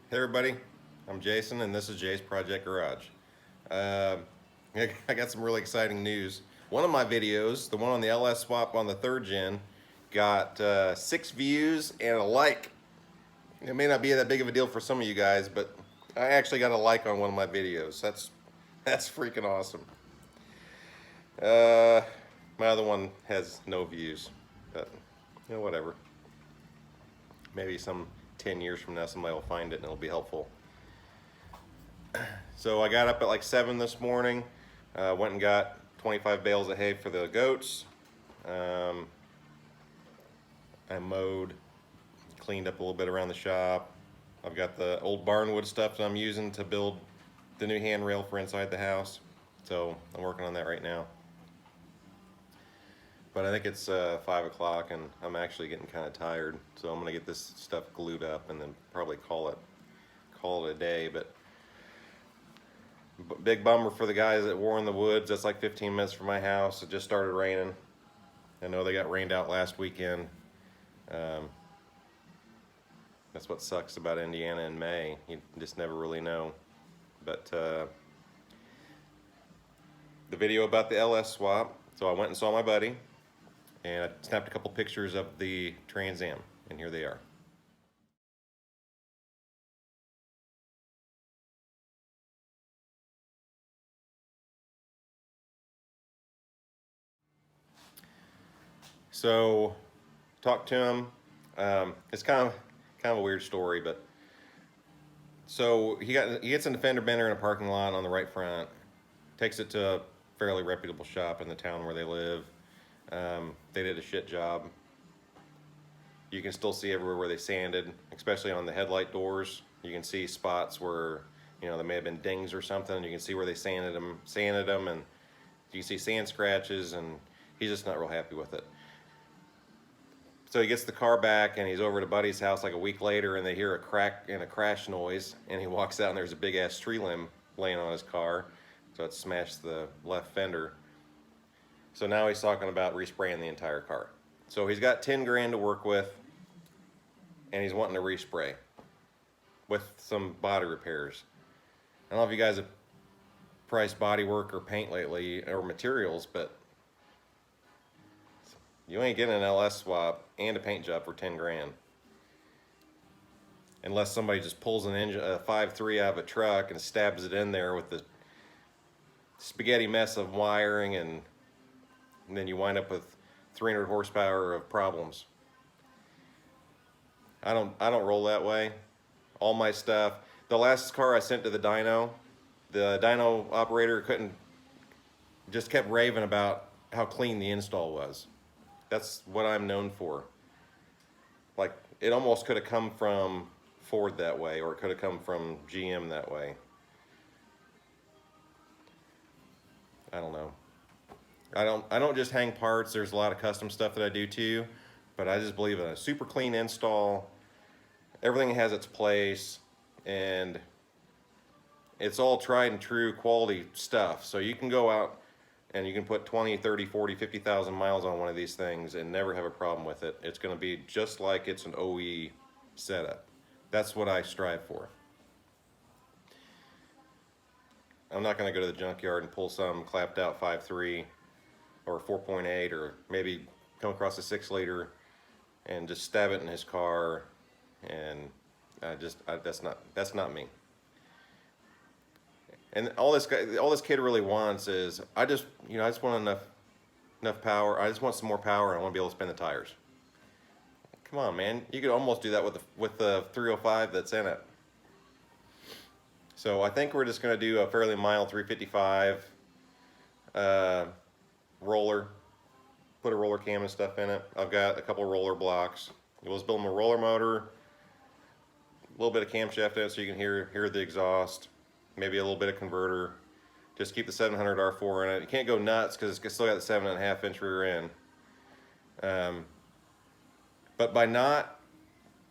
Hey everybody, I'm Jason and this is Jay's Project Garage. Uh, I got some really exciting news. One of my videos, the one on the LS swap on the third gen, got 6 views and a like. It may not be that big of a deal for some of you guys, but I actually got a like on one of my videos. That's freaking awesome. Uh, my other one has no views, but whatever. Maybe some 10 years from now somebody will find it and it'll be helpful. So I got up at like 7 this morning, went and got 25 bales of hay for the goats. Um, I mowed, cleaned up a little bit around the shop. I've got the old barnwood stuff that I'm using to build the new handrail for inside the house. So I'm working on that right now. But I think it's 5 o'clock and I'm actually getting kind of tired. So I'm gonna get this stuff glued up and then probably call it a day. But big bummer for the guys that were in the woods. That's like 15 minutes from my house. It just started raining. I know they got rained out last weekend. Um, that's what sucks about Indiana in May. You just never really know. But the video about the LS swap. So I went and saw my buddy, and I snapped a couple pictures of the Trans Am, and here they are. So talked to him. It's kind of a weird story, but so he gets in a fender bender in a parking lot on the right front, takes it to a fairly reputable shop in the town where they live. They did a shit job. You can still see everywhere where they sanded, especially on the headlight doors. You can see spots where there may have been dings or something. You can see where they sanded them, and you can see sand scratches. And he's just not real happy with it. So he gets the car back and he's over at a buddy's house like a week later, and they hear a crack and a crash noise, and he walks out and there's a big ass tree limb laying on his car. So it smashed the left fender. So now he's talking about respraying the entire car. So he's got 10 grand to work with, and he's wanting to respray with some body repairs. I don't know if you guys have priced body work or paint lately or materials, but you ain't getting an LS swap and a paint job for 10 grand. Unless somebody just pulls an engine, a 5.3 out of a truck and stabs it in there with the spaghetti mess of wiring, and then you wind up with 300 horsepower of problems. I don't roll that way. All my stuff. The last car I sent to the dyno operator just kept raving about how clean the install was. That's what I'm known for. Like, it almost could have come from Ford that way, or it could have come from GM that way. I don't know. I don't just hang parts. There's a lot of custom stuff that I do too, but I just believe in a super clean install. Everything has its place, and it's all tried and true quality stuff. So you can go out and you can put 20, 30, 40, 50,000 miles on one of these things and never have a problem with it. It's going to be just like it's an OE setup. That's what I strive for. I'm not going to go to the junkyard and pull some clapped out 5.3 or 4.8, or maybe come across a 6-liter and just stab it in his car, and that's not me. And all this kid really wants is, I just want enough power. I just want some more power, and I want to be able to spin the tires. Come on, man. You could almost do that with the 305 that's in it. So I think we're just going to do a fairly mild 355 roller. Put a roller cam and stuff in it. I've got a couple roller blocks. We'll just build them a roller motor, a little bit of camshaft in it so you can hear the exhaust, maybe a little bit of converter. Just keep the 700 R4 in it. You can't go nuts because it's still got the 7.5-inch rear end. But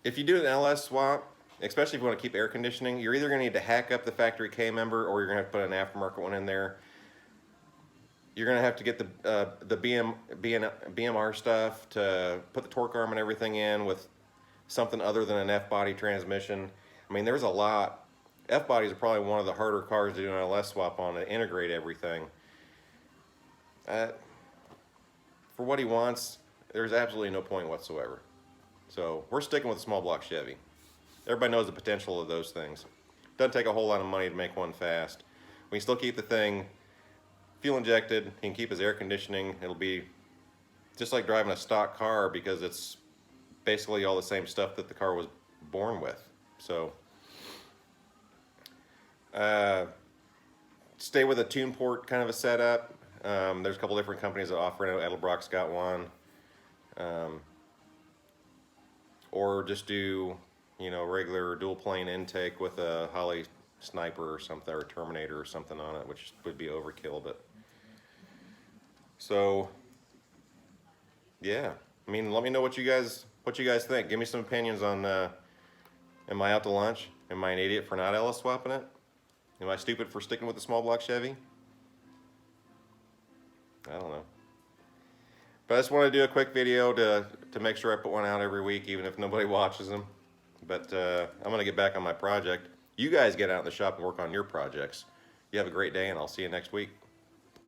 if you do an LS swap, especially if you want to keep air conditioning, you're either going to need to hack up the factory K member, or you're going to have to put an aftermarket one in there. You're going to have to get the BMR stuff to put the torque arm and everything in with something other than an F-body transmission. I mean, there's a lot. F-bodies are probably one of the harder cars to do an LS swap on to integrate everything. Uh, for what he wants, there's absolutely no point whatsoever. So we're sticking with a small block Chevy. Everybody knows the potential of those things. Doesn't take a whole lot of money to make one fast. We can still keep the thing fuel injected. He can keep his air conditioning. It'll be just like driving a stock car because it's basically all the same stuff that the car was born with. So stay with a tune port kind of a setup. There's a couple different companies that offer it. Edelbrock's got one. Or just do, you know, regular dual plane intake with a Holly Sniper or something, or Terminator or something on it, which would be overkill. But so yeah, I mean, let me know what you guys think. Give me some opinions on am I out to lunch? Am I an idiot for not LS swapping it? Am I stupid for sticking with the small block Chevy? I don't know. But I just want to do a quick video to make sure I put one out every week, even if nobody watches them. But I'm going to get back on my project. You guys get out in the shop and work on your projects. You have a great day, and I'll see you next week.